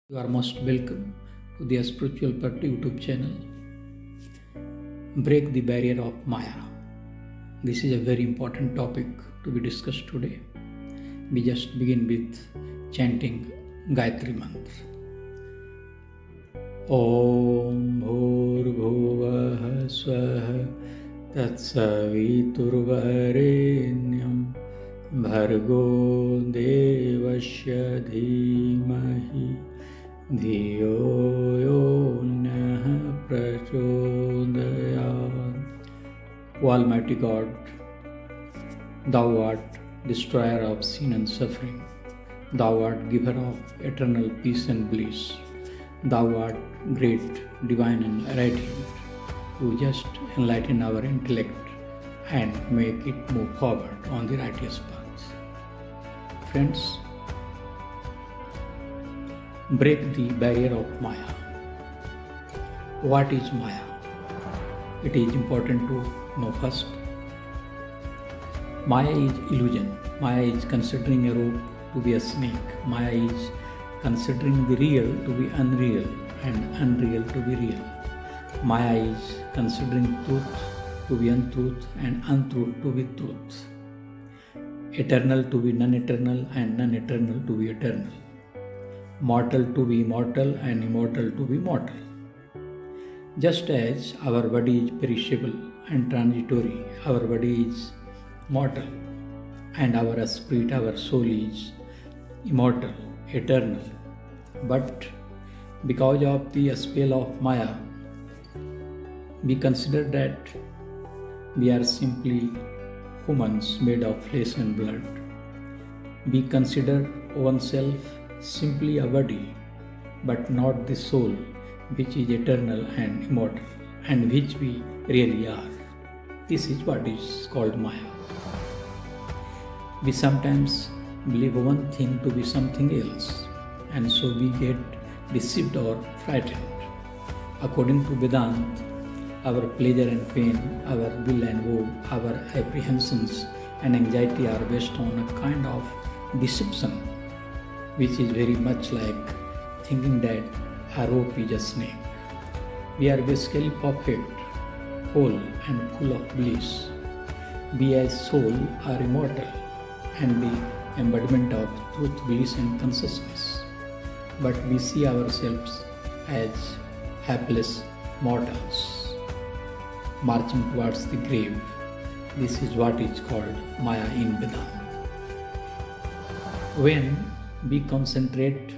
You are most welcome to the Spiritual Purpose YouTube channel. Break the barrier of Maya. This is a very important topic to be discussed today. We just begin with chanting Gayatri Mantra. Om Bhurbhuvah Swaha Tatsaviturvarenyam Bhargo Devasya Dhimahi Dhiyo yo nah prachodayat. O Almighty God, Thou art destroyer of sin and suffering. Thou art giver of eternal peace and bliss. Thou art great, divine and radiant, who just enlighten our intellect and make it move forward on the righteous path. Friends, break the barrier of Maya. What is Maya? It is important to know first. Maya is illusion. Maya is considering a rope to be a snake. Maya is considering the real to be unreal and unreal to be real. Maya is considering truth to be untruth and untruth to be truth. Eternal to be non-eternal and non-eternal to be eternal. Mortal to be immortal and immortal to be mortal. Just as our body is perishable and transitory, our body is mortal, and our spirit, our soul is immortal, eternal. But because of the spell of Maya, we consider that we are simply humans made of flesh and blood. We consider oneself simply a body, but not the soul, which is eternal and immortal, and which we really are. This is what is called Maya. We sometimes believe one thing to be something else, and so we get deceived or frightened. According to Vedanta, our pleasure and pain, our will and woe, our apprehensions and anxiety are based on a kind of deception, which is very much like thinking that a rope is a snake. We are basically perfect, whole and full of bliss. We as soul are immortal and the embodiment of truth, bliss and consciousness. But we see ourselves as helpless mortals, marching towards the grave. This is what is called Maya in Vedanta. When we contemplate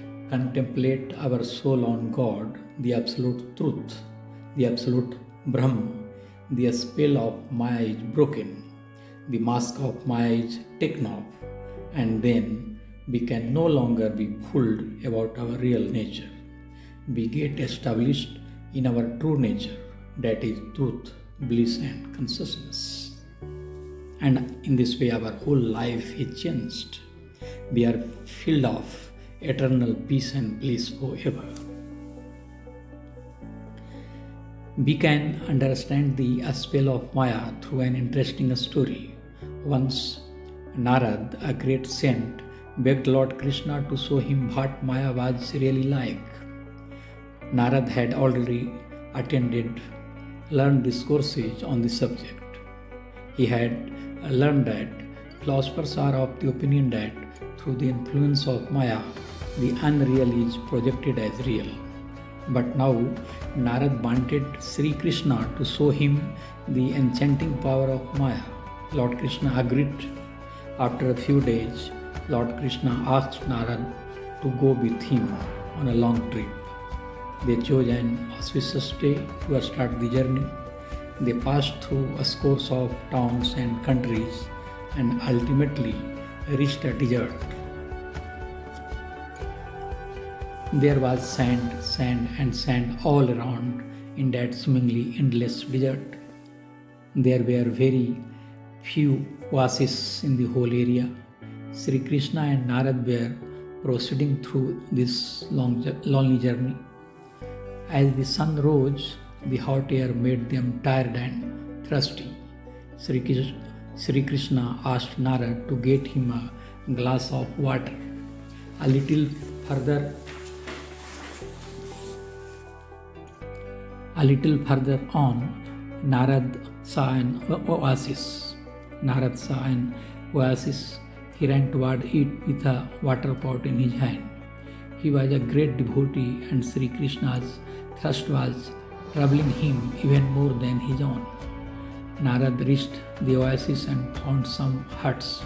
our soul on God, the absolute truth, the absolute Brahm, the spell of Maya is broken, the mask of Maya is taken off, and then we can no longer be fooled about our real nature. We get established in our true nature, that is truth, bliss and consciousness. And in this way our whole life is changed. We are filled of eternal peace and bliss forever. We can understand the spell of Maya through an interesting story. Once Narad, a great saint, begged Lord Krishna to show him what Maya was really like. Narad had already learned discourses on the subject. He had learned that philosophers are of the opinion that through the influence of Maya, the unreal is projected as real. But now Narad wanted Sri Krishna to show him the enchanting power of Maya. Lord Krishna agreed. After a few days, Lord Krishna asked Narad to go with him on a long trip. They chose an auspicious day to start the journey. They passed through a score of towns and countries and ultimately reached a desert. There was sand, and sand all around in that seemingly endless desert. There were very few oases in the whole area. Sri Krishna and Narad were proceeding through this lonely journey. As the sun rose, the hot air made them tired and thirsty. Sri Krishna asked Narad to get him a glass of water. A little further A little further on, Narad saw an oasis. Narad saw an oasis. He ran toward it with a water pot in his hand. He was a great devotee, and Sri Krishna's thirst was troubling him even more than his own. Narad reached the oasis and found some huts.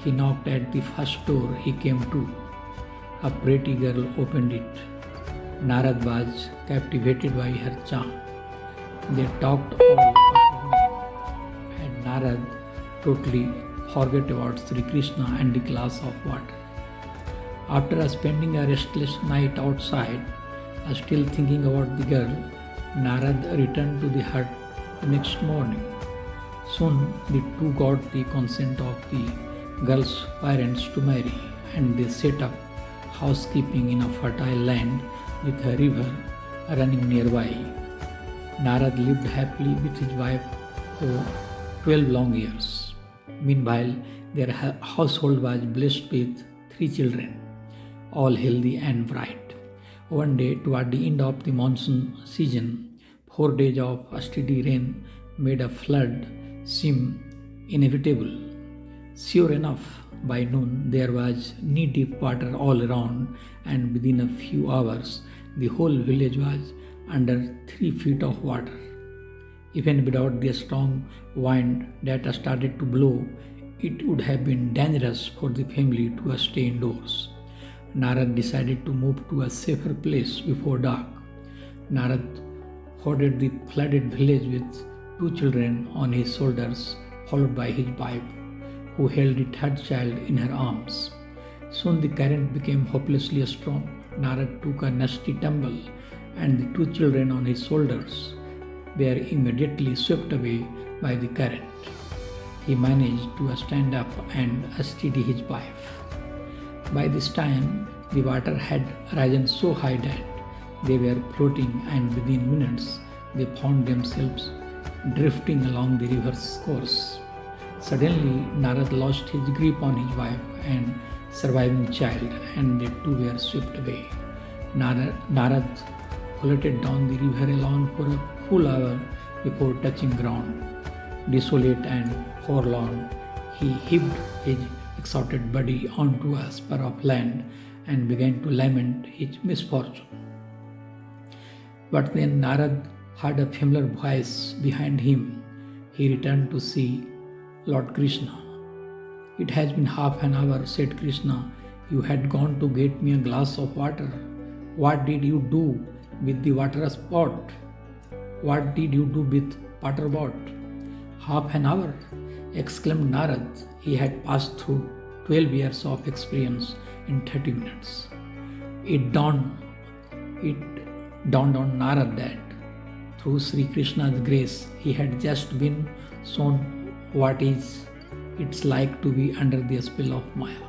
He knocked at the first door he came to. A pretty girl opened it. Narad was captivated by her charm. They talked all afternoon, and Narad totally forgot about Sri Krishna and the glass of water. After spending a restless night outside, still thinking about the girl, Narad returned to the hut the next morning. Soon the two got the consent of the girl's parents to marry, and they set up housekeeping in a fertile land with a river running nearby. Narad lived happily with his wife for 12 long years. Meanwhile, their household was blessed with 3 children, all healthy and bright. One day, toward the end of the monsoon season, 4 days of steady rain made a flood seem inevitable. Sure enough, by noon there was knee-deep water all around, and within a few hours the whole village was under 3 feet of water. Even without the strong wind that started to blow, it would have been dangerous for the family to stay indoors. Narad decided to move to a safer place before dark. Narad forded the flooded village with 2 children on his shoulders, followed by his wife, who held the 3rd child in her arms. Soon the current became hopelessly strong. Narad took a nasty tumble, and the 2 children on his shoulders were immediately swept away by the current. He managed to stand up and steady his wife. By this time, the water had risen so high that they were floating, and within minutes they found themselves drifting along the river's course. Suddenly, Narad lost his grip on his wife and surviving child, and the 2 were swept away. Narad floated down the river alone for a full hour before touching ground. Desolate and forlorn, he heaved his exhausted body onto a spur of land and began to lament his misfortune. But then Narad heard a familiar voice behind him. He returned to see Lord Krishna. "It has been half an hour," said Krishna. "You had gone to get me a glass of water. What did you do with the water pot? What did you do with water pot?" "Half an hour?" exclaimed Narad. He had passed through 12 years of experience in 30 minutes. It dawned on Narad that through Sri Krishna's grace, he had just been shown what it's like to be under the spell of Maya.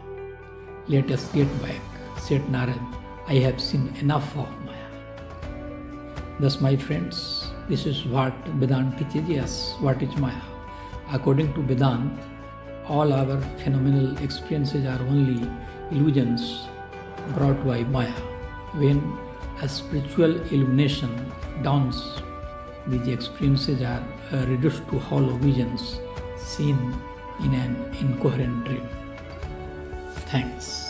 "Let us get back," said Narad. "I have seen enough of Maya." Thus, my friends, this is what Vedanta teaches us. What is Maya? According to Vedanta, all our phenomenal experiences are only illusions brought by Maya. When a spiritual illumination dawns, these experiences are reduced to hollow visions seen in an incoherent dream. Thanks.